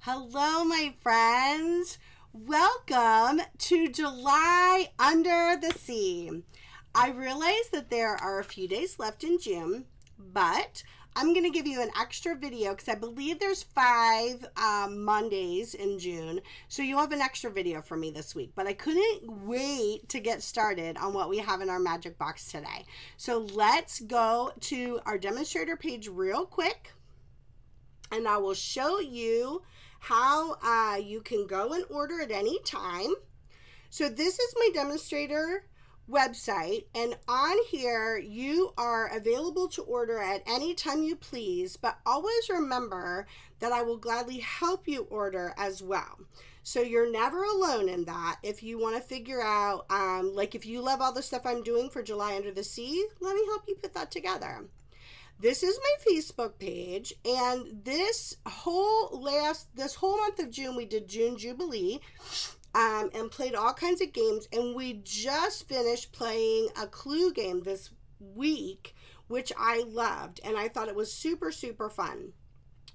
Hello, my friends. Welcome to July Under the Sea. I realize that there are a few days left in June, but I'm going to give you an extra video because I believe there's 5 Mondays in June. So you'll have an extra video from me this week. But I couldn't wait to get started on what we have in our magic box today. So let's go to our demonstrator page real quick. And I will show you how you can go and order at any time. So this is my demonstrator website, and on here you are available to order at any time you please, but always remember that I will gladly help you order as well. So you're never alone in that. If you want to figure out, like if you love all the stuff I'm doing for July Under the Sea, let me help you put that together. This is my Facebook page, and this whole month of June we did June Jubilee and played all kinds of games, and we just finished playing a clue game this week, which I loved, and I thought it was super fun.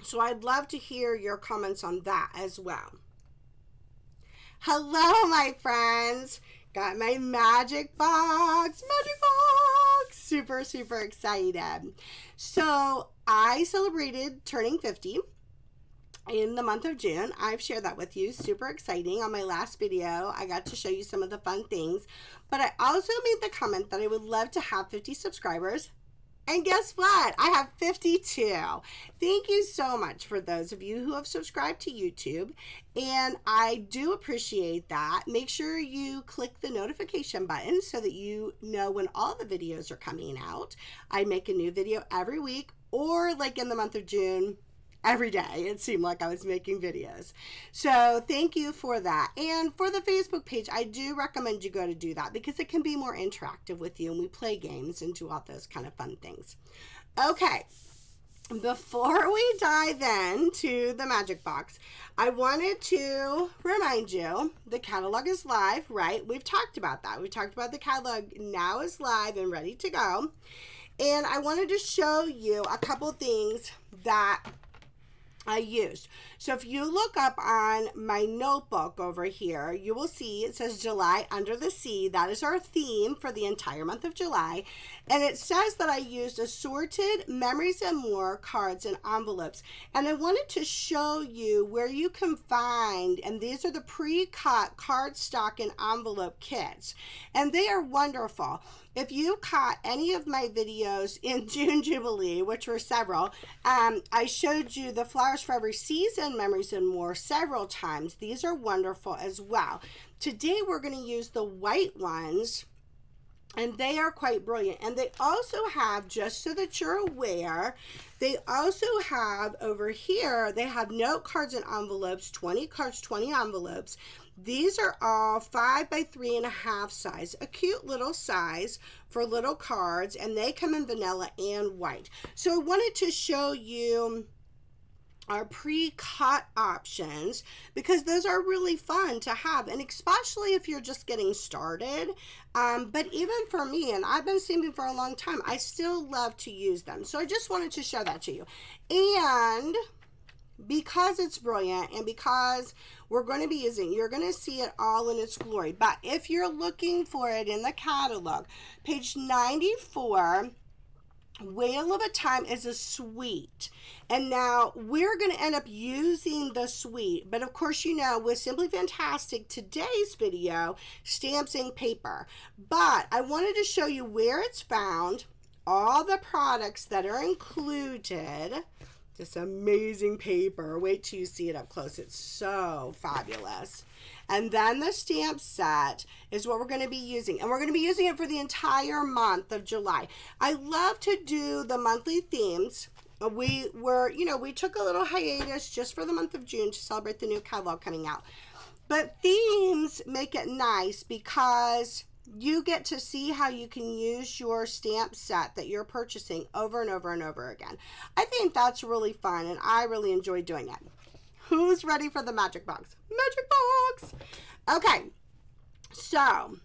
So I'd love to hear your comments on that as well. Hello, my friends. Got my magic box. Super excited. So I celebrated turning 50 in the month of June. I've shared that with you. Super exciting. On my last video, I got to show you some of the fun things. But I also made the comment that I would love to have 50 subscribers. And guess what? I have 52. Thank you so much for those of you who have subscribed to YouTube. And I do appreciate that. Make sure you click the notification button so that you know when all the videos are coming out. I make a new video every week, or like in the month of June, every day. It seemed like I was making videos. So thank you for that. And for the Facebook page, I do recommend you go to do that because it can be more interactive with you, and we play games and do all those kind of fun things. Okay, before we dive into the magic box, I wanted to remind you the catalog is live, right? We've talked about that. We talked about the catalog now is live and ready to go. And I wanted to show you a couple things that I used. So if you look up on my notebook over here, you will see it says July Under the Sea. That is our theme for the entire month of July. And it says that I used assorted Memories and More cards and envelopes. And I wanted to show you where you can find, and these are the pre-cut cardstock and envelope kits. And they are wonderful. If you caught any of my videos in June Jubilee, which were several, I showed you the Flowers for Every Season Memories and More several times. These are wonderful as well. Today we're going to use the white ones, and they are quite brilliant. And they also have, just so that you're aware, they also have over here, they have note cards and envelopes, 20 cards, 20 envelopes. These are all 5 by 3.5 size, a cute little size for little cards, and they come in vanilla and white. So I wanted to show you our pre-cut options because those are really fun to have, and especially if you're just getting started. But even for me, and I've been stamping for a long time, I still love to use them. So I just wanted to show that to you. And because it's brilliant, and because we're going to be using, you're going to see it all in its glory. But if you're looking for it in the catalog, page 94, Whale of a Time is a suite. And now we're going to end up using the suite, but of course, you know, with Simply Fantastic, today's video, stamps and paper. But I wanted to show you where it's found, all the products that are included. This amazing paper. Wait till you see it up close. It's so fabulous. And then the stamp set is what we're going to be using. And we're going to be using it for the entire month of July. I love to do the monthly themes. We took a little hiatus just for the month of June to celebrate the new catalog coming out. But themes make it nice because you get to see how you can use your stamp set that you're purchasing over and over and over again. I think that's really fun, and I really enjoy doing it. Who's ready for the magic box? Magic box! Okay, so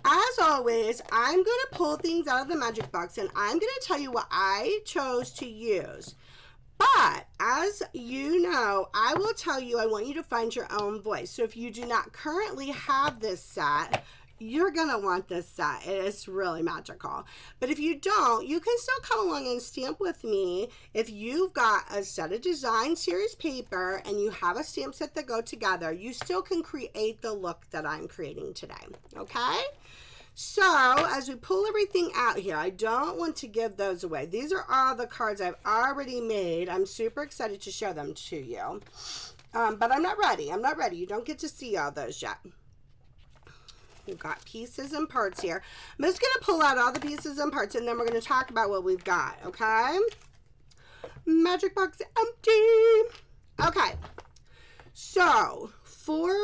as always, I'm going to pull things out of the magic box, and I'm going to tell you what I chose to use. But as you know, I will tell you, I want you to find your own voice. So if you do not currently have this set, you're going to want this set. It is really magical. But if you don't, you can still come along and stamp with me. If you've got a set of design series paper and you have a stamp set that go together, you still can create the look that I'm creating today. Okay? So as we pull everything out here, I don't want to give those away. These are all the cards I've already made. I'm super excited to show them to you. But I'm not ready. I'm not ready. You don't get to see all those yet. We've got pieces and parts here. I'm just going to pull out all the pieces and parts, and then we're going to talk about what we've got, okay? Magic box empty. Okay. So, for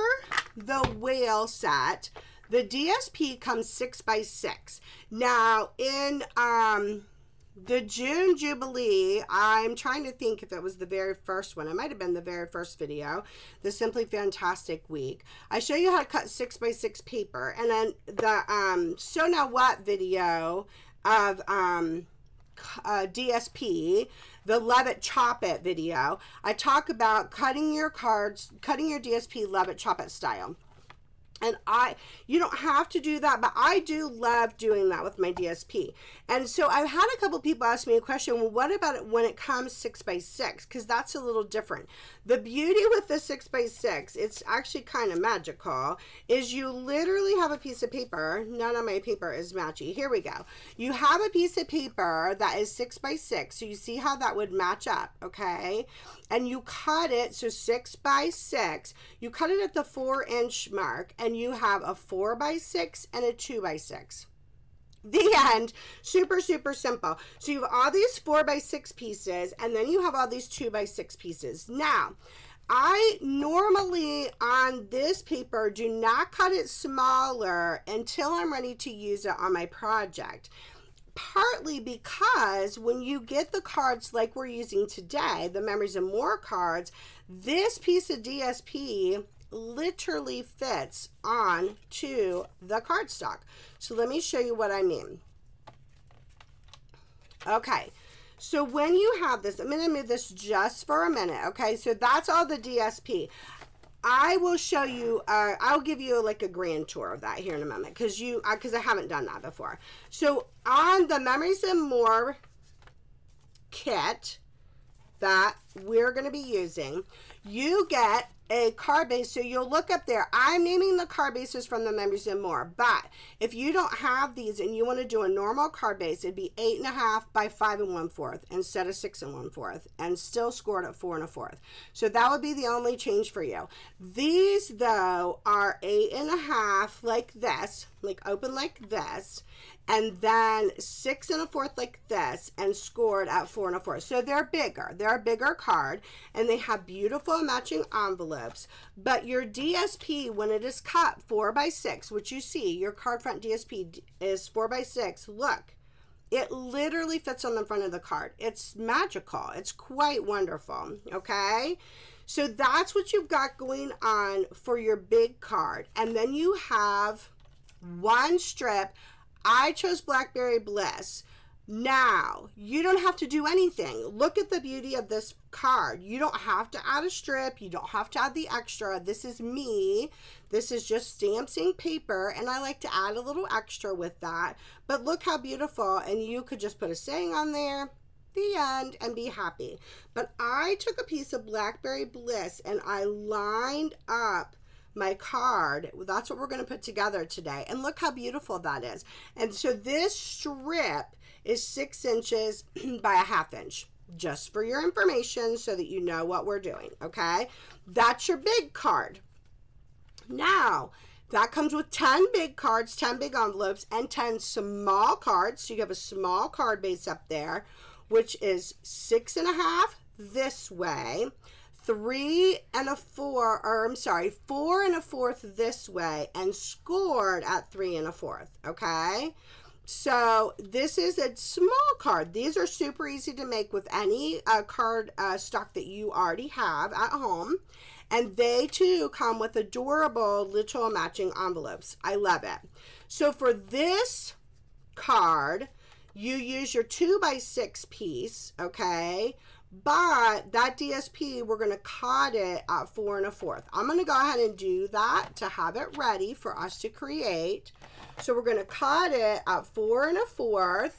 the whale set, the DSP comes 6 by 6. Now, in the June Jubilee, I'm trying to think if it was the very first one. It might have been the very first video, the Simply Fantastic Week. I show you how to cut 6 by 6 paper. And then the So Now What video of DSP, the Love It Chop It video, I talk about cutting your cards, cutting your DSP Love It Chop It style. And you don't have to do that, but I do love doing that with my DSP. And so I've had a couple people ask me a question, well, what about it when it comes 6 by 6? Because that's a little different. The beauty with the 6 by 6, it's actually kind of magical, is you literally have a piece of paper. None of my paper is matchy. Here we go. You have a piece of paper that is 6 by 6. So you see how that would match up, okay? And you cut it, so 6 by 6. You cut it at the 4-inch mark, and you have a 4 by 6 and a 2 by 6. The end. Super, super simple. So you have all these 4 by 6 pieces, and then you have all these 2 by 6 pieces. Now, I normally on this paper do not cut it smaller until I'm ready to use it on my project. Partly because when you get the cards like we're using today, the Memories and More cards, this piece of DSP literally fits on to the cardstock. So let me show you what I mean. Okay, so when you have this, I'm going to move this just for a minute. Okay, so that's all the DSP. I will show you, I'll give you like a grand tour of that here in a moment because I haven't done that before. So on the Memories and More kit that we're going to be using, you get a card base. So you'll look up there. I'm naming the card bases from the Memories and More, but if you don't have these and you want to do a normal card base, it'd be 8.5 by 5 1/4 instead of 6 1/4, and still scored at 4 1/4. So that would be the only change for you. These though are 8.5 like this, like open like this, and then 6 1/4 like this, and scored at 4 1/4. So they're bigger. They're a bigger card, and they have beautiful matching envelopes. But your DSP, when it is cut 4 by 6, which you see, your card front DSP is 4 by 6. Look, it literally fits on the front of the card. It's magical. It's quite wonderful. Okay. So that's what you've got going on for your big card. And then you have one strip. I chose Blackberry Bliss. Now, you don't have to do anything. Look at the beauty of this card. You don't have to add a strip. You don't have to add the extra. This is me. This is just stamps and paper, and I like to add a little extra with that. But look how beautiful, and you could just put a saying on there, the end, and be happy. But I took a piece of Blackberry Bliss, and I lined up my card. That's what we're going to put together today, and look how beautiful that is. And so this strip is 6 inches by a 1/2 inch, just for your information so that you know what we're doing. Okay, that's your big card. Now that comes with 10 big cards, 10 big envelopes, and 10 small cards. So you have a small card base up there, which is 6 1/2 this way, 3 1/4, or I'm sorry, 4 1/4 this way, and scored at 3 1/4. Okay, so this is a small card. These are super easy to make with any card stock that you already have at home, and they too come with adorable little matching envelopes. I love it. So for this card, you use your 2 by 6 piece, okay, but that DSP, we're going to cut it at 4 1/4. I'm going to go ahead and do that to have it ready for us to create. So we're going to cut it at 4 1/4.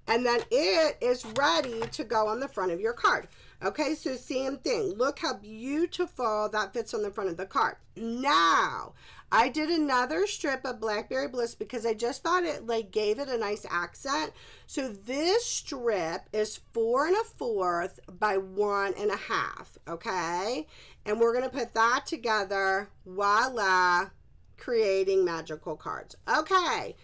And then it is ready to go on the front of your card. Okay, so same thing. Look how beautiful that fits on the front of the card. Now, I did another strip of Blackberry Bliss because I just thought it like gave it a nice accent. So this strip is 4 1/4 by 1 1/2. Okay, and we're gonna put that together. Voila, creating magical cards. Okay.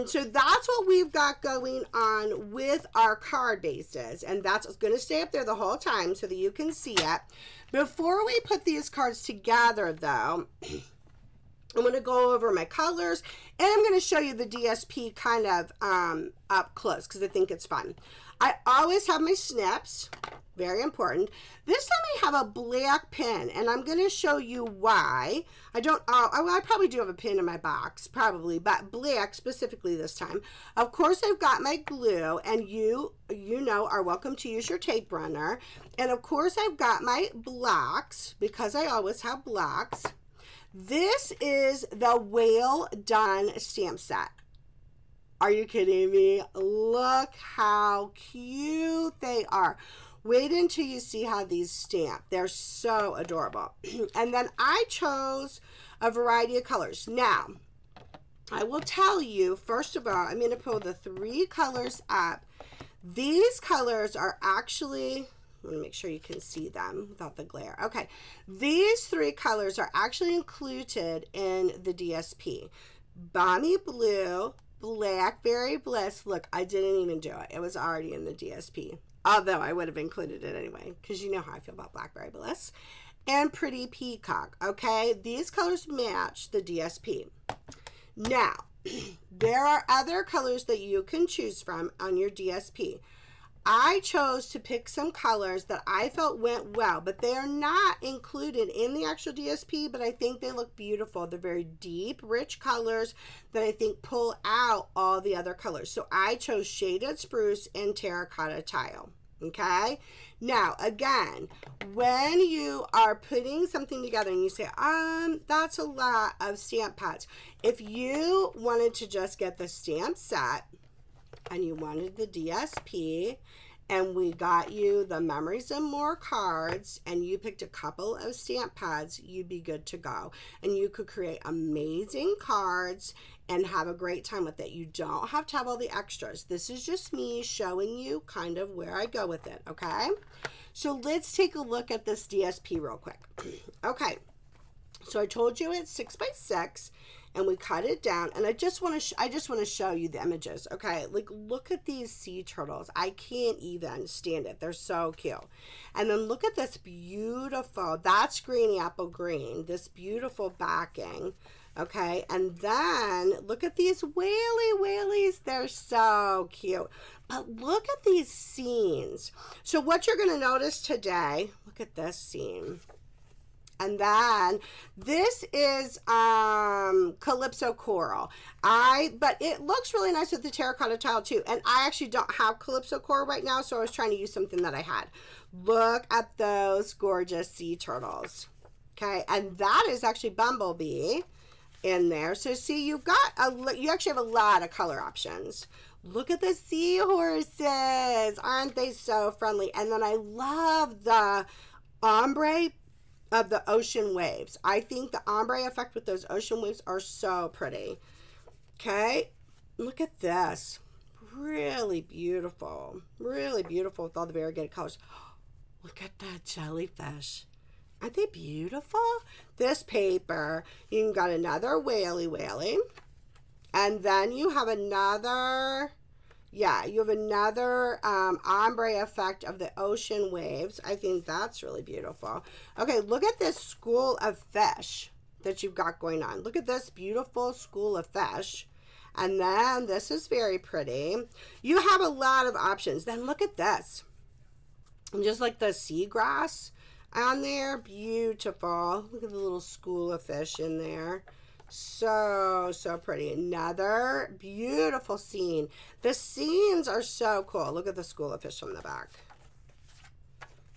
So that's what we've got going on with our card bases, and that's going to stay up there the whole time so that you can see it. Before we put these cards together though, I'm going to go over my colors, and I'm going to show you the DSP kind of up close because I think it's fun. I always have my snips, very important. This time I have a black pin, and I'm going to show you why. I probably do have a pin in my box, probably, but black specifically this time. Of course, I've got my glue, and you know are welcome to use your tape runner. And of course, I've got my blocks because I always have blocks. This is the Well Done stamp set. Are you kidding me? Look how cute they are. Wait until you see how these stamp. They're so adorable. And then I chose a variety of colors. Now, I will tell you, first of all, I'm going to pull the 3 colors up. These colors are actually, let me make sure you can see them without the glare. Okay, these 3 colors are actually included in the DSP. Balmy Blue, Blackberry Bliss. Look, I didn't even do it. It was already in the DSP. Although I would have included it anyway, because you know how I feel about Blackberry Bliss. And Pretty Peacock, okay? These colors match the DSP. Now, there are other colors that you can choose from on your DSP. I chose to pick some colors that I felt went well, but they are not included in the actual DSP, but I think they look beautiful. They're very deep, rich colors that I think pull out all the other colors. So I chose Shaded Spruce and Terracotta Tile, okay? Now, again, when you are putting something together and you say, that's a lot of stamp pads. If you wanted to just get the stamp set, and you wanted the DSP, and we got you the Memories and More cards, and you picked a couple of stamp pads, you'd be good to go. And you could create amazing cards and have a great time with it. You don't have to have all the extras. This is just me showing you kind of where I go with it, okay? So let's take a look at this DSP real quick. Okay, so I told you it's 6 by 6. And we cut it down, and I just want to show you the images, okay? Like, look at these sea turtles. I can't even stand it. They're so cute. And then look at this beautiful, that's Greeny Apple Green, this beautiful backing, okay? And then look at these whalies. They're so cute. But look at these scenes. So what you're going to notice today, look at this scene. And then this is Calypso Coral. But it looks really nice with the terracotta tile too. And I actually don't have Calypso Coral right now, so I was trying to use something that I had. Look at those gorgeous sea turtles. Okay, and that is actually Bumblebee in there. So see, you actually have a lot of color options. Look at the seahorses. Aren't they so friendly? And then I love the ombre of the ocean waves. I think the ombre effect with those ocean waves are so pretty. Okay, look at this. Really beautiful. Really beautiful with all the variegated colors. Look at that jellyfish. Aren't they beautiful? This paper, you got another whaley. And then you have another, you have another ombre effect of the ocean waves. I think that's really beautiful. Okay, look at this school of fish that you've got going on. Look at this beautiful school of fish. And then this is very pretty. You have a lot of options. Then look at this. And just like the seagrass on there, beautiful. Look at the little school of fish in there. So, so pretty. Another beautiful scene. The scenes are so cool. Look at the school of fish on the back.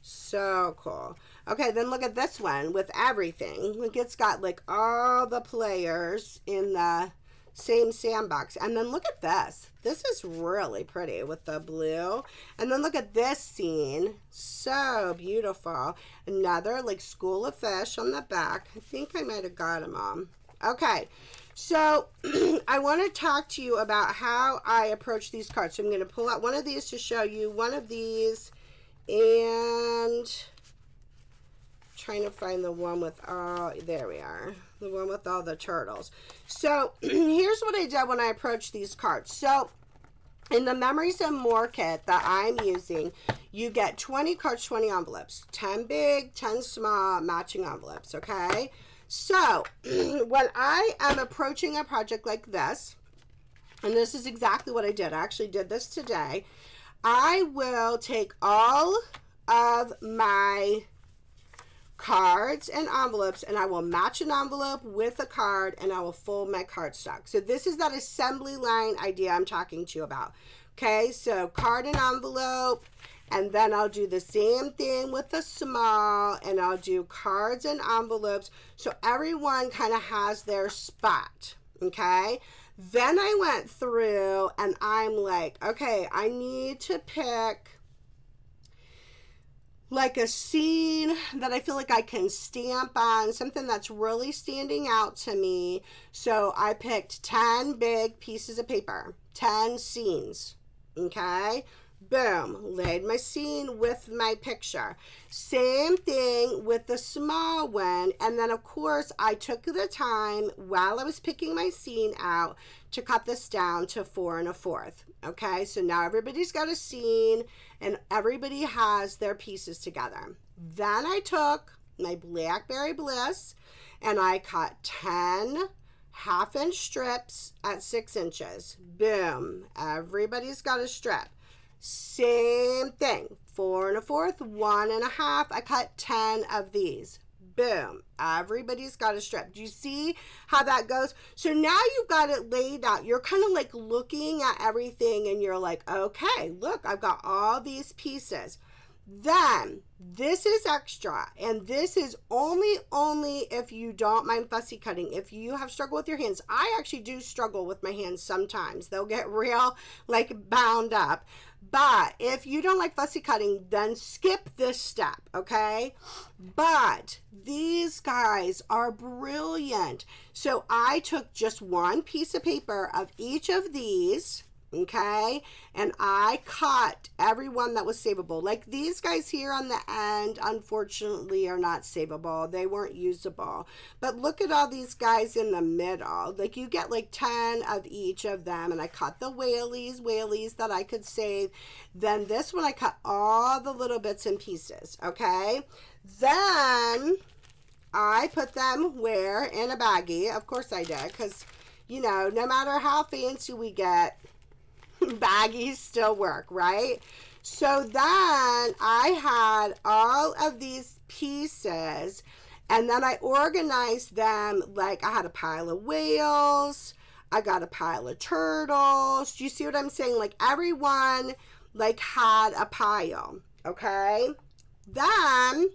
So cool. Okay, then look at this one with everything. Look, it's got like all the players in the same sandbox. And then look at this. This is really pretty with the blue. And then look at this scene. So beautiful. Another like school of fish on the back. I think I might have got them all. Okay, so I want to talk to you about how I approach these cards. So I'm going to pull out one of these to show you one of these, and trying to find the one with all, there we are, the one with all the turtles. So here's what I did when I approached these cards. So in the Memories and More kit that I'm using, you get 20 cards, 20 envelopes, 10 big, 10 small, matching envelopes, okay? So when I am approaching a project like this, and this is exactly what I did. I actually did this today. I will take all of my cards and envelopes, and I will match an envelope with a card, and I will fold my cardstock. So this is that assembly line idea I'm talking to you about. Okay, so card and envelope, and then I'll do the same thing with the small, and I'll do cards and envelopes, so everyone kind of has their spot, okay? Then I went through and I'm like, okay, I need to pick like a scene that I feel like I can stamp on, something that's really standing out to me. So I picked 10 big pieces of paper, 10 scenes, okay? Boom, laid my scene with my picture. Same thing with the small one. And then of course I took the time while I was picking my scene out to cut this down to 4 1/4. Okay, so now everybody's got a scene and everybody has their pieces together. Then I took my Blackberry Bliss and I cut 10 1/2-inch strips at 6 inches. Boom, everybody's got a strip. Same thing, 4 1/4, 1 1/2. I cut 10 of these. Boom, everybody's got a strip. Do you see how that goes? So now you've got it laid out. You're kind of like looking at everything and you're like, okay, look, I've got all these pieces. Then this is extra, and this is only if you don't mind fussy cutting. If you have struggle with your hands, I actually do struggle with my hands sometimes. They'll get real like bound up. But if you don't like fussy cutting, then skip this step, okay? But these guys are brilliant. So I took just one piece of paper of each of these, okay, and I cut every one that was savable. Like these guys here on the end, unfortunately, are not savable. They weren't usable. But look at all these guys in the middle. Like you get like 10 of each of them, and I cut the whaleys that I could save. Then this one I cut all the little bits and pieces, okay? Then I put them where? In a baggie. Of course I did, because, you know, no matter how fancy we get, baggies still work, right? So then I had all of these pieces, and then I organized them. Like I had a pile of whales, I got a pile of turtles. Do you see what I'm saying? Like everyone like had a pile, okay? Then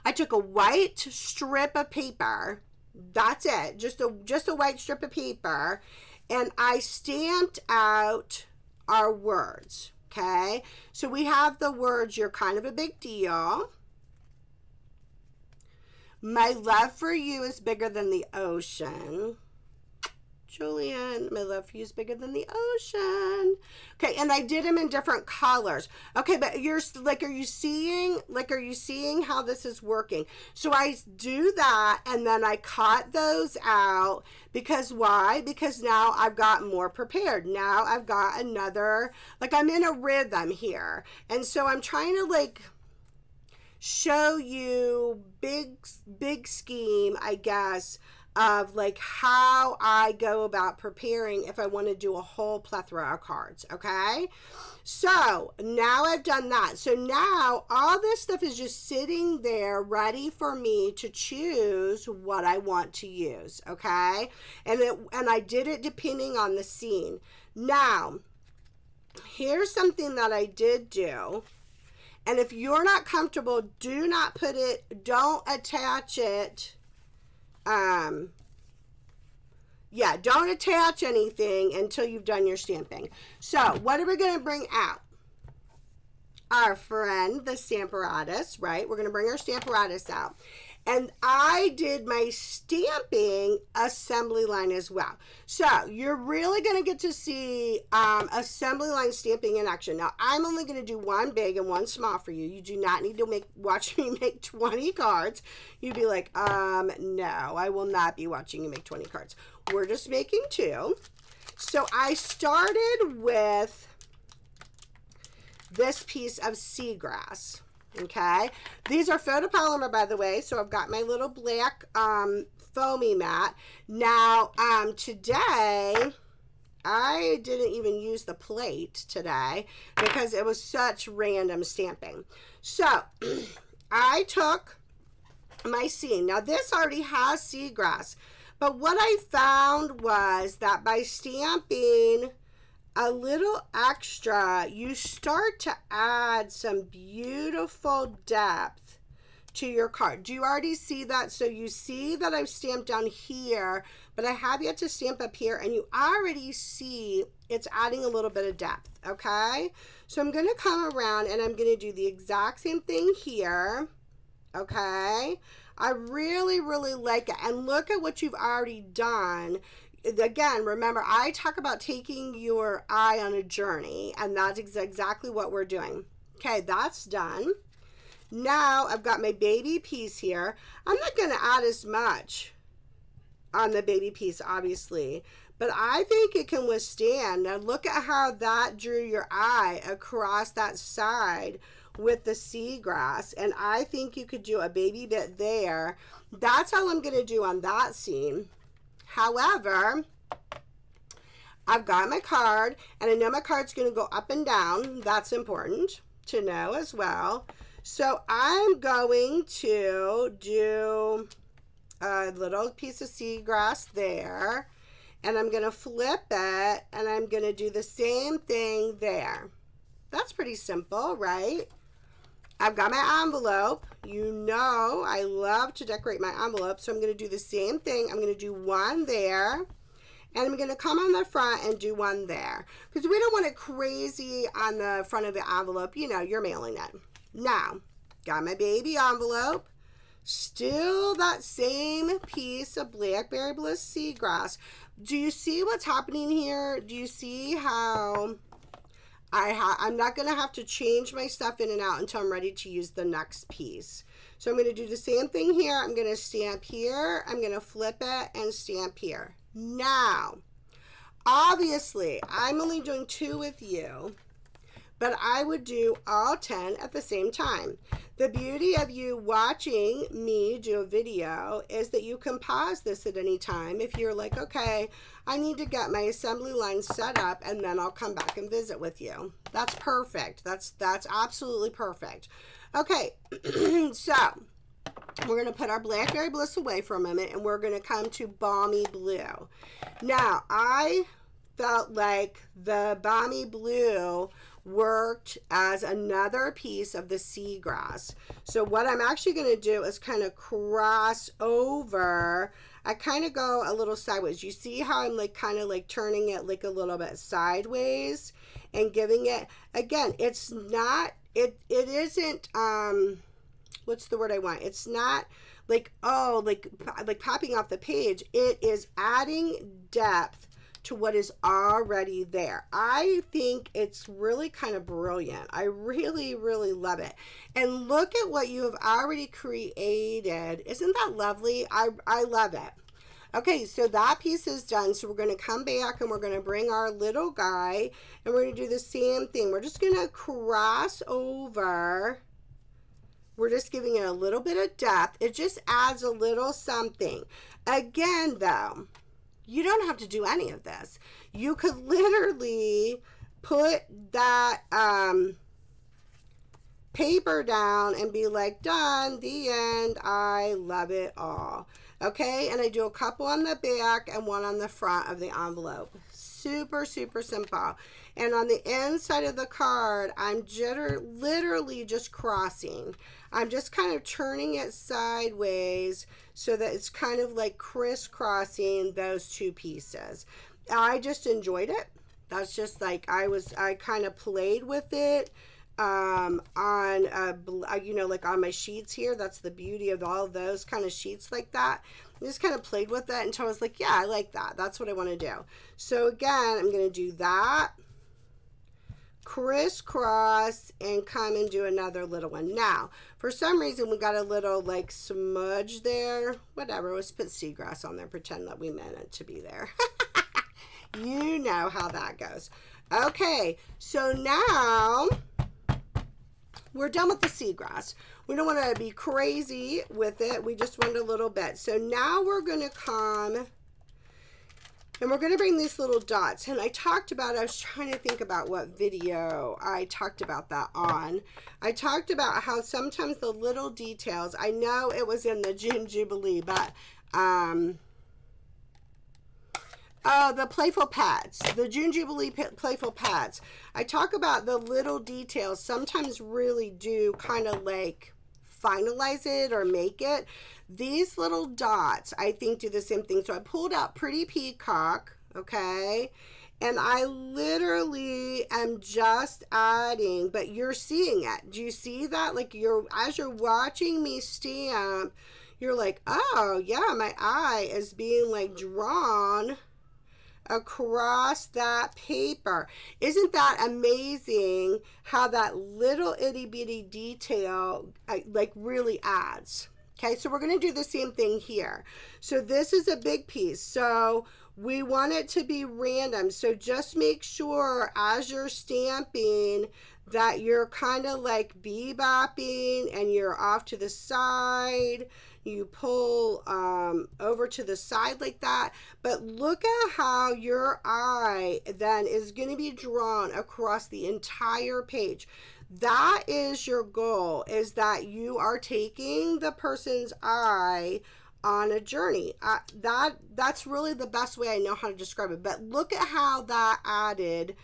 I took a white strip of paper. That's it, just a white strip of paper. And I stamped out our words, okay? So we have the words, you're kind of a big deal. My love for you is bigger than the ocean. Julian, my love for you is bigger than the ocean. Okay, and I did them in different colors. Okay, but you're like, are you seeing how this is working? So I do that, and then I cut those out. Because why? Because now I've got more prepared. Now I've got another, like I'm in a rhythm here. And so I'm trying to like show you big scheme, I guess, of like how I go about preparing if I want to do a whole plethora of cards. Okay, so now I've done that. So now all this stuff is just sitting there ready for me to choose what I want to use. Okay, and I did it depending on the scene. Now here's something that I did do. And if you're not comfortable, do not put it, don't attach it. Yeah, don't attach anything until you've done your stamping. So what are we going to bring out? Our friend, the Stamparatus, right? We're going to bring our Stamparatus out. And I did my stamping assembly line as well. So you're really going to get to see assembly line stamping in action. Now, I'm only going to do one big and one small for you. You do not need to watch me make 20 cards. You'd be like, no, I will not be watching you make 20 cards. We're just making 2. So I started with this piece of seagrass. Okay, these are photopolymer, by the way, so I've got my little black foamy mat. Now today I didn't even use the plate today because it was such random stamping. So I took my scene. Now this already has seagrass, but what I found was that by stamping a little extra, you start to add some beautiful depth to your card. Do you already see that? So you see that I've stamped down here, but I have yet to stamp up here, and you already see it's adding a little bit of depth. Okay, so I'm going to come around and I'm going to do the exact same thing here. Okay, I really like it, and look at what you've already done. Again, remember, I talk about taking your eye on a journey, and that's exactly what we're doing. Okay, that's done. Now I've got my baby piece here. I'm not going to add as much on the baby piece, obviously, but I think it can withstand. Now look at how that drew your eye across that side with the seagrass, and I think you could do a baby bit there. That's all I'm going to do on that scene. However, I've got my card, and I know my card's going to go up and down. That's important to know as well. So I'm going to do a little piece of seagrass there, and I'm going to flip it, and I'm going to do the same thing there. That's pretty simple, right? I've got my envelope. You know I love to decorate my envelope, so I'm going to do the same thing. I'm going to do one there, and I'm going to come on the front and do one there, because we don't want it crazy on the front of the envelope. You know, you're mailing it. Now, got my baby envelope. Still that same piece of Blackberry Bliss seagrass. Do you see what's happening here? Do you see how I'm not going to have to change my stuff in and out until I'm ready to use the next piece. So I'm going to do the same thing here. I'm going to stamp here. I'm going to flip it and stamp here. Now, obviously, I'm only doing 2 with you, but I would do all 10 at the same time. The beauty of you watching me do a video is that you can pause this at any time if you're like, okay, I need to get my assembly line set up, and then I'll come back and visit with you. That's perfect. That's absolutely perfect. Okay, so we're going to put our Blackberry Bliss away for a moment, and we're going to come to Balmy Blue. Now, I felt like the Balmy Blue worked as another piece of the seagrass. So what I'm actually going to do is kind of cross over. I kind of go a little sideways. You see how I'm like kind of like turning it like a little bit sideways and giving it, again, it's not, it isn't, what's the word I want? It's not like, oh, like popping off the page. It is adding depth to what is already there. I think it's really kind of brilliant. I really love it. And look at what you have already created. Isn't that lovely? I love it. Okay, so that piece is done. So we're going to come back and we're going to bring our little guy, and we're going to do the same thing. We're just going to cross over We're just giving it a little bit of depth. It just adds a little something. Again, though, you don't have to do any of this. You could literally put that paper down and be like, done, the end, I love it all. Okay, and I do a couple on the back and one on the front of the envelope. Super, super simple. And on the inside of the card, I'm literally just crossing. I'm just kind of turning it sideways so that it's kind of like crisscrossing those two pieces. I just enjoyed it. That's just like, I kind of played with it on you know, like on my sheets here. That's the beauty of all of those kind of sheets like that. I just kind of played with it until I was like, yeah, I like that. That's what I want to do. So again, I'm going to do that, crisscross, and come and do another little one. Now, for some reason, we got a little like smudge there. Whatever, let's put seagrass on there, pretend that we meant it to be there. You know how that goes. Okay, so now we're done with the seagrass. We don't want to be crazy with it. We just want a little bit. So now we're going to come and we're going to bring these little dots. And I talked about, I was trying to think about what video I talked about that on. I talked about how sometimes the little details, I know it was in the June Jubilee, but oh, the playful pets, the June Jubilee playful pets. I talk about the little details sometimes really do kind of like finalize it or make it. These little dots, I think, do the same thing. So I pulled out Pretty Peacock, okay? And I literally am just adding, but you're seeing it. Do you see that? Like as you're watching me stamp, you're like, oh yeah, my eye is being like drawn across that paper. Isn't that amazing how that little itty bitty detail like really adds? Okay, so we're going to do the same thing here. So this is a big piece, so we want it to be random. So just make sure as you're stamping that you're kind of like bebopping and you're off to the side. You pull over to the side like that. But look at how your eye then is going to be drawn across the entire page. That is your goal, is that you are taking the person's eye on a journey. That's really the best way I know how to describe it. But look at how that added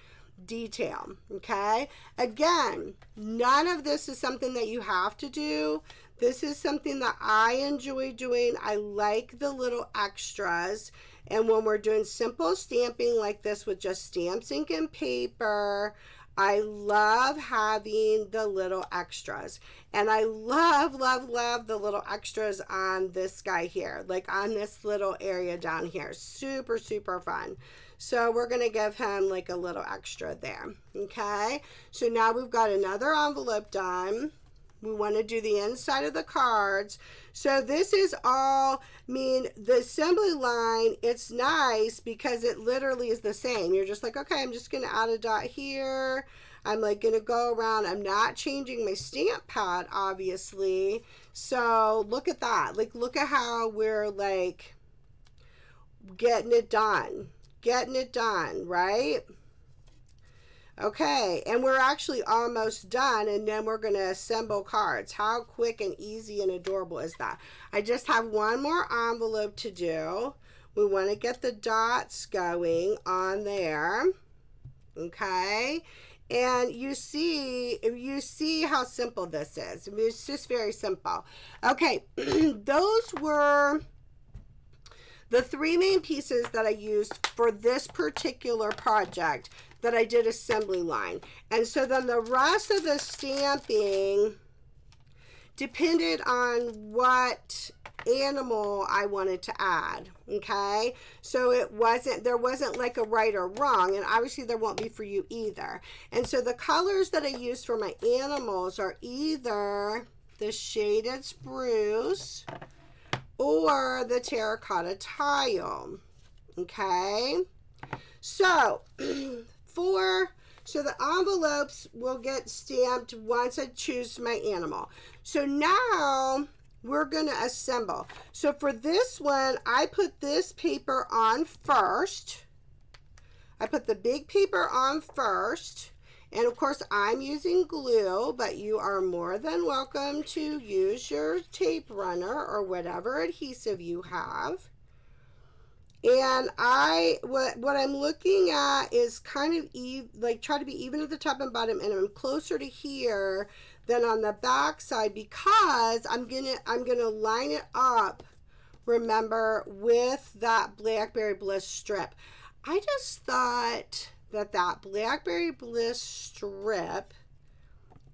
detail. Okay, again, none of this is something that you have to do. This is something that I enjoy doing. I like the little extras. And when we're doing simple stamping like this with just stamps, ink, and paper, I love having the little extras. And I love, love, love the little extras on this guy here, like on this little area down here. Super, super fun. So we're going to give him like a little extra there. Okay, so now we've got another envelope done. We want to do the inside of the cards. So this is all, I mean, the assembly line, it's nice because it literally is the same. You're just like, okay, I'm just going to add a dot here. I'm like going to go around. I'm not changing my stamp pad, obviously. So look at that. Like, look at how we're like getting it done. Getting it done, right? Okay, and we're actually almost done, and then we're going to assemble cards. How quick and easy and adorable is that? I just have one more envelope to do. We want to get the dots going on there. Okay, and you see how simple this is. I mean, it's just very simple. Okay, those were the three main pieces that I used for this particular project that I did assembly line. And so then the rest of the stamping depended on what animal I wanted to add. Okay, so there wasn't like a right or wrong, and obviously there won't be for you either. And so the colors that I used for my animals are either the shaded spruce or the terracotta tile. Okay, so So the envelopes will get stamped once I choose my animal. So now we're going to assemble. So for this one, I put this paper on first. I put the big paper on first. And of course, I'm using glue, but you are more than welcome to use your tape runner or whatever adhesive you have. And what I'm looking at is kind of like try to be even at the top and bottom, and I'm closer to here than on the back side because I'm gonna line it up, remember, with that Blackberry Bliss strip. I just thought that Blackberry Bliss strip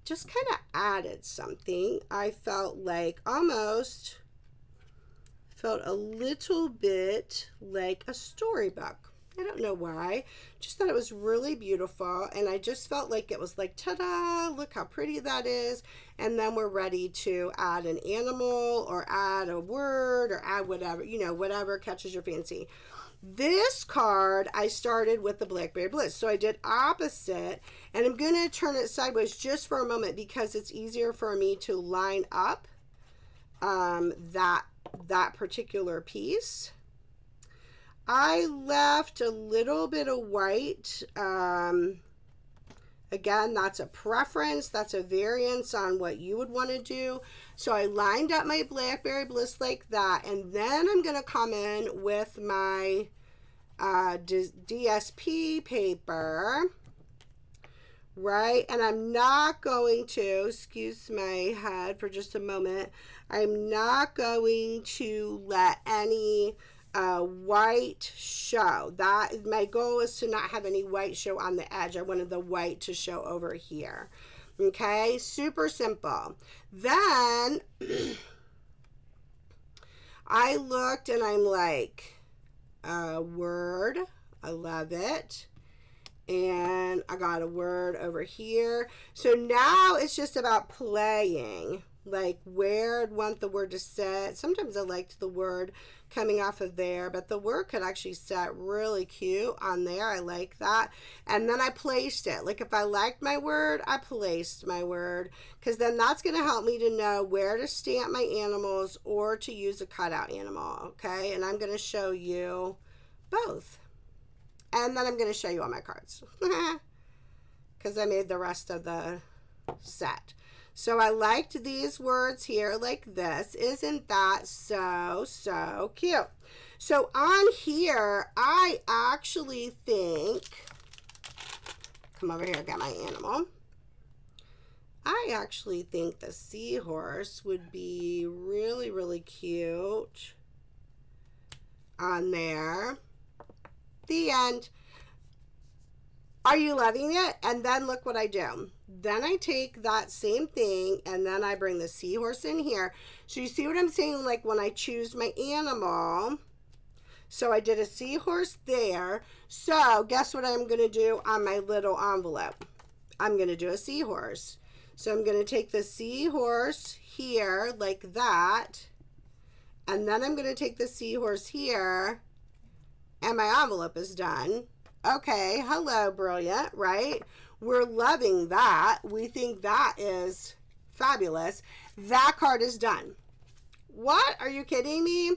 just kind of added something. I felt like almost felt a little bit like a storybook. I don't know why. Just thought it was really beautiful, and I just felt like it was like, ta-da, look how pretty that is. And then we're ready to add an animal or add a word or add whatever, you know, whatever catches your fancy. This card, I started with the Blackberry Bliss. So I did opposite, and I'm going to turn it sideways just for a moment because it's easier for me to line up that particular piece. I left a little bit of white. Again, that's a preference. That's a variance on what you would want to do. So I lined up my Blackberry Bliss like that, and then I'm going to come in with my DSP paper, right? And I'm not going to, excuse my head for just a moment, I'm not going to let any white show. That my goal is to not have any white show on the edge. I wanted the white to show over here. Okay, super simple. Then I looked and I'm like, word, I love it. And I got a word over here. So now it's just about playing, like where I'd want the word to sit. Sometimes I liked the word coming off of there, but the word could actually set really cute on there. I like that. And then I placed it. Like if I liked my word, I placed my word, because then that's going to help me to know where to stamp my animals or to use a cutout animal. Okay, and I'm going to show you both. And then I'm going to show you all my cards because I made the rest of the set. So I liked these words here like this. Isn't that so cute? So on here, I actually think, come over here, got my animal. I actually think the seahorse would be really, really cute on there. The end. Are you loving it? And then look what I do. Then I take that same thing and then I bring the seahorse in here. So you see what I'm saying? Like when I choose my animal. So I did a seahorse there. So guess what I'm going to do on my little envelope? I'm going to do a seahorse. So I'm going to take the seahorse here like that. And then I'm going to take the seahorse here. And my envelope is done. Okay, hello, brilliant, right? We're loving that. We think that is fabulous. That card is done. What? Are you kidding me?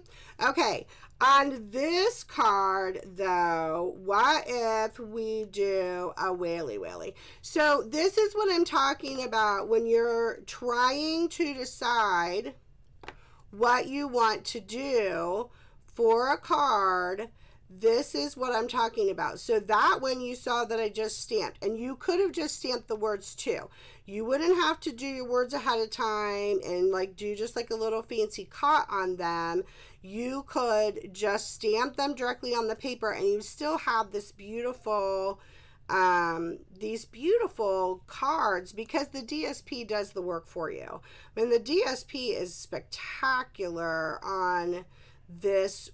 Okay, on this card, though, what if we do a whaley whaley? So this is what I'm talking about when you're trying to decide what you want to do for a card. This is what I'm talking about. So that one you saw that I just stamped, and you could have just stamped the words too. You wouldn't have to do your words ahead of time and like do just like a little fancy cut on them. You could just stamp them directly on the paper and you still have this beautiful these beautiful cards because the DSP does the work for you. I mean, the DSP is spectacular on this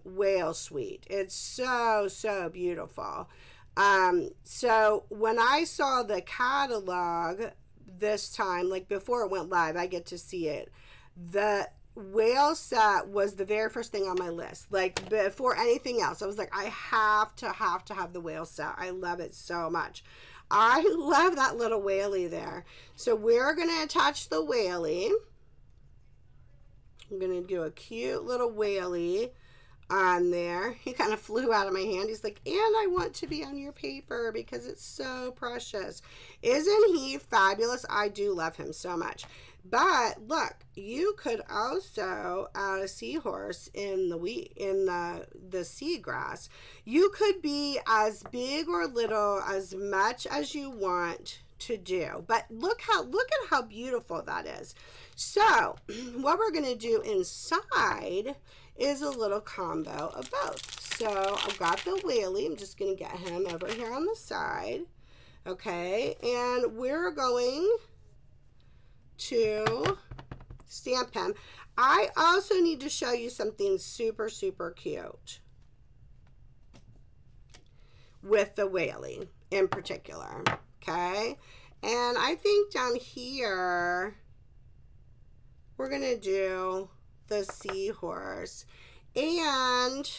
whale suite. It's so beautiful. So when I saw the catalog this time, like before it went live, I get to see it. The whale set was the very first thing on my list. Like before anything else, I was like, I have to have the whale set. I love it so much. I love that little whaley there. So we're going to attach the whaley. I'm going to do a cute little whaley on there. He kind of flew out of my hand. He's like, and I want to be on your paper because it's so precious. Isn't he fabulous? I do love him so much. But look, you could also add a seahorse in the seagrass. You could be as big or little as much as you want to do. But look at how beautiful that is. So what we're going to do inside is a little combo of both. So I've got the whaley. I'm just going to get him over here on the side. Okay, and we're going to stamp him. I also need to show you something super, super cute with the whaley in particular. Okay, and I think down here we're going to do the seahorse. And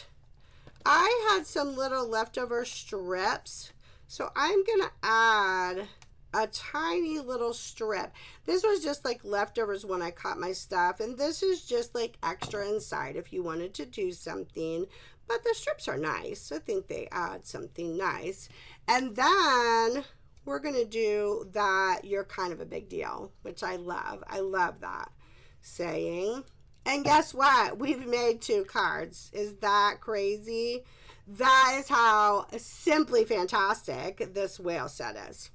I had some little leftover strips, so I'm going to add a tiny little strip. This was just like leftovers when I cut my stuff, and this is just like extra inside if you wanted to do something. But the strips are nice. I think they add something nice. And then we're going to do that "you're kind of a big deal," which I love. I love that saying. And guess what? We've made 2 cards. Is that crazy? That is how simply fantastic this whale set is.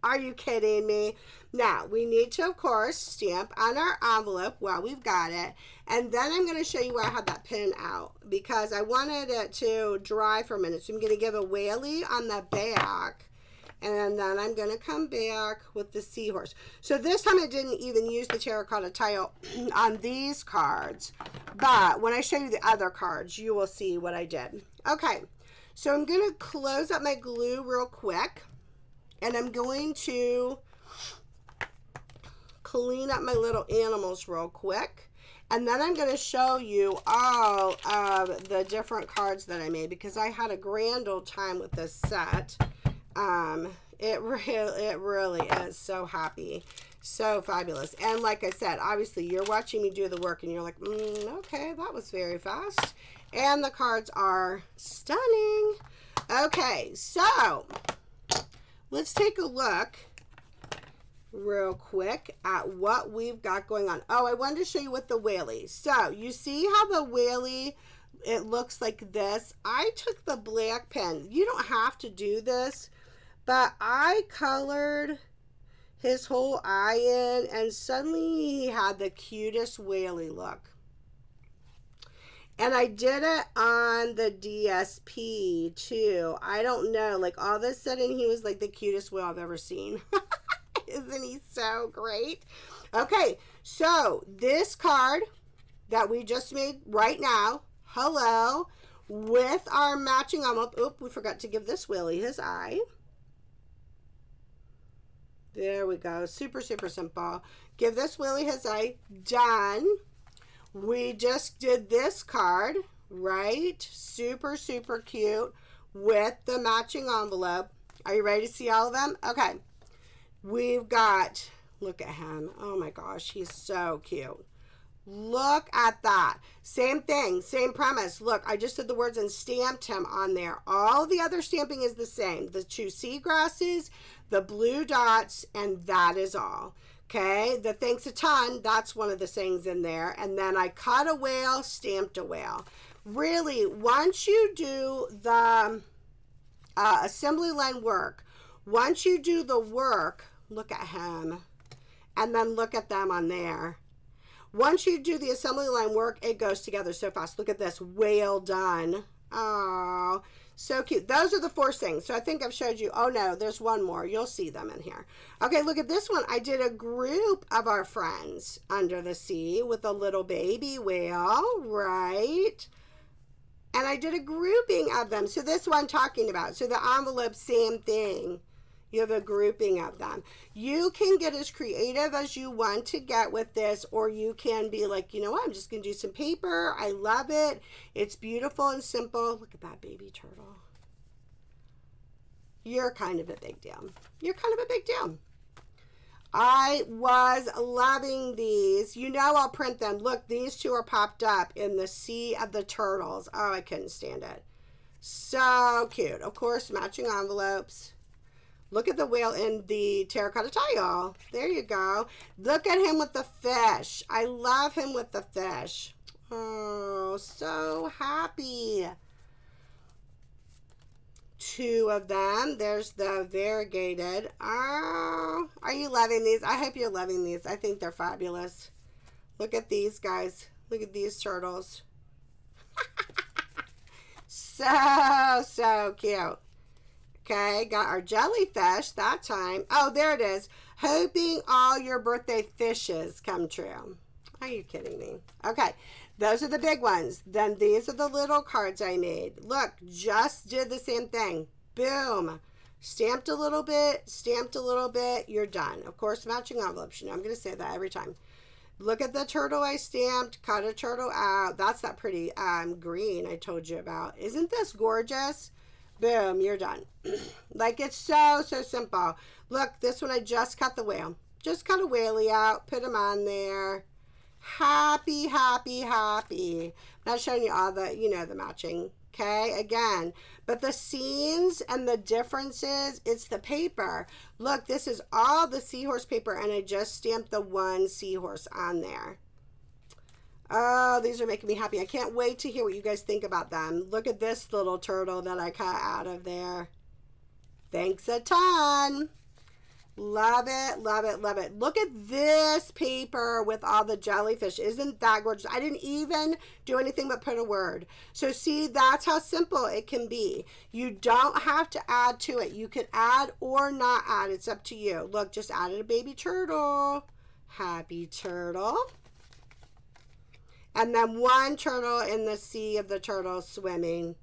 Are you kidding me? Now, we need to, of course, stamp on our envelope while we've got it. And then I'm going to show you where I have that pin out because I wanted it to dry for a minute. So I'm going to give a whaley on the back. And then I'm going to come back with the seahorse. So this time I didn't even use the terracotta tile on these cards. But when I show you the other cards, you will see what I did. Okay, so I'm going to close up my glue real quick. And I'm going to clean up my little animals real quick. And then I'm going to show you all of the different cards that I made because I had a grand old time with this set. It really is so happy, so fabulous. And like I said, obviously you're watching me do the work and you're like, okay, that was very fast. And the cards are stunning. Okay, so let's take a look real quick at what we've got going on. Oh, I wanted to show you with the whaley. So you see how the whaley, it looks like this. I took the black pen. You don't have to do this, but I colored his whole eye in, and suddenly he had the cutest whaley look. And I did it on the DSP too. I don't know, like all of a sudden he was like the cutest whale I've ever seen. Isn't he so great? Okay, so this card that we just made right now, hello, with our matching envelope. Oop, we forgot to give this whaley his eye. There we go. Super, super simple. Give this whaley his eye. Done. We just did this card, right? Super, super cute with the matching envelope. Are you ready to see all of them? Okay. We've got, look at him. Oh my gosh, he's so cute. Look at that. Same thing, same premise. Look, I just did the words and stamped him on there. All the other stamping is the same. The 2 seagrasses, the blue dots, and that is all. Okay, the thanks a ton, that's one of the things in there. And then I cut a whale, stamped a whale. Really, once you do the assembly line work, once you do the work, look at him, and then look at them on there. Once you do the assembly line work, it goes together so fast. Look at this, whale done. Oh, so cute. Those are the 4 things. So I think I've showed you. Oh no, there's one more. You'll see them in here. Okay, look at this one. I did a group of our friends under the sea with a little baby whale, right? And I did a grouping of them. So this is what I'm talking about. So the envelope, same thing. You have a grouping of them. You can get as creative as you want to get with this, or you can be like, you know what, I'm just going to do some paper. I love it. It's beautiful and simple. Look at that baby turtle. You're kind of a big deal. You're kind of a big deal. I was loving these. You know I'll print them. Look, these two are popped up in the Sea of the Turtles. Oh, I couldn't stand it. So cute. Of course, matching envelopes. Look at the whale in the terracotta tile. There you go. Look at him with the fish. I love him with the fish. Oh, so happy. Two of them. There's the variegated. Oh, are you loving these? I hope you're loving these. I think they're fabulous. Look at these guys. Look at these turtles. So cute. Okay, got our jellyfish that time. Oh, there it is. Hoping all your birthday fishes come true. Are you kidding me? Okay, those are the big ones. Then these are the little cards I made. Look, just did the same thing. Boom. Stamped a little bit, you're done. Of course, matching envelopes. You know, I'm going to say that every time. Look at the turtle I stamped, cut a turtle out. That's that pretty green I told you about. Isn't this gorgeous? Boom, you're done. Like, it's so simple. Look, this one I just cut the whale. Just cut a whaley out, put him on there. Happy. I'm not showing you all the, you know, the matching. Okay, again, but the scenes and the differences, it's the paper. Look, this is all the seahorse paper, and I just stamped the one seahorse on there. Oh, these are making me happy. I can't wait to hear what you guys think about them. Look at this little turtle that I cut out of there. Thanks a ton. Love it. Look at this paper with all the jellyfish. Isn't that gorgeous? I didn't even do anything but put a word. So see, that's how simple it can be. You don't have to add to it. You can add or not add. It's up to you. Look, just added a baby turtle. Happy turtle. And then one turtle in the Sea of the Turtles swimming.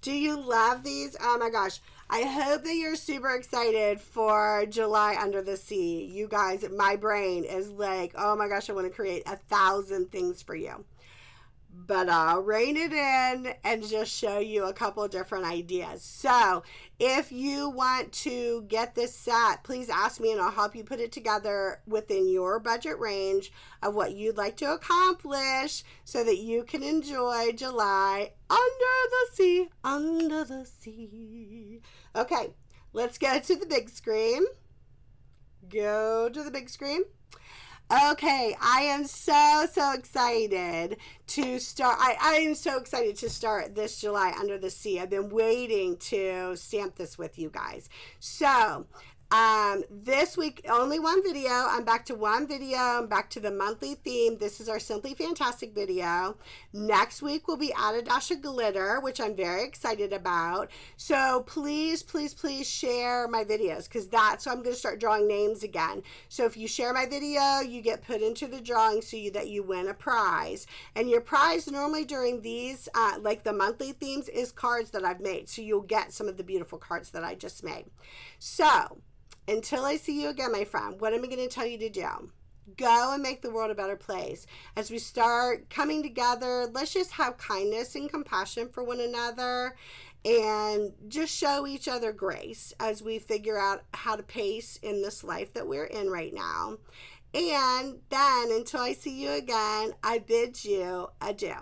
Do you love these? Oh my gosh. I hope that you're super excited for July Under the Sea. You guys, my brain is like, oh my gosh, I want to create 1,000 things for you. But I'll rein it in and just show you a couple different ideas. So if you want to get this set, please ask me and I'll help you put it together within your budget range of what you'd like to accomplish so that you can enjoy July under the sea, under the sea. Okay, let's go to the big screen. Go to the big screen. Okay, I am so excited to start. I am so excited to start this July Under the Sea. I've been waiting to stamp this with you guys. So, this week, only one video. I'm back to one video. I'm back to the monthly theme. This is our Simply Fantastic video. Next week will be Add a Dash of Glitter, which I'm very excited about. So please share my videos, because so I'm going to start drawing names again. So if you share my video, you get put into the drawing so that you win a prize. And your prize normally during these, like the monthly themes, is cards that I've made. So you'll get some of the beautiful cards that I just made. So until I see you again, my friend, what am I going to tell you to do? Go and make the world a better place. As we start coming together, let's just have kindness and compassion for one another and just show each other grace as we figure out how to pace in this life that we're in right now. And then until I see you again, I bid you adieu.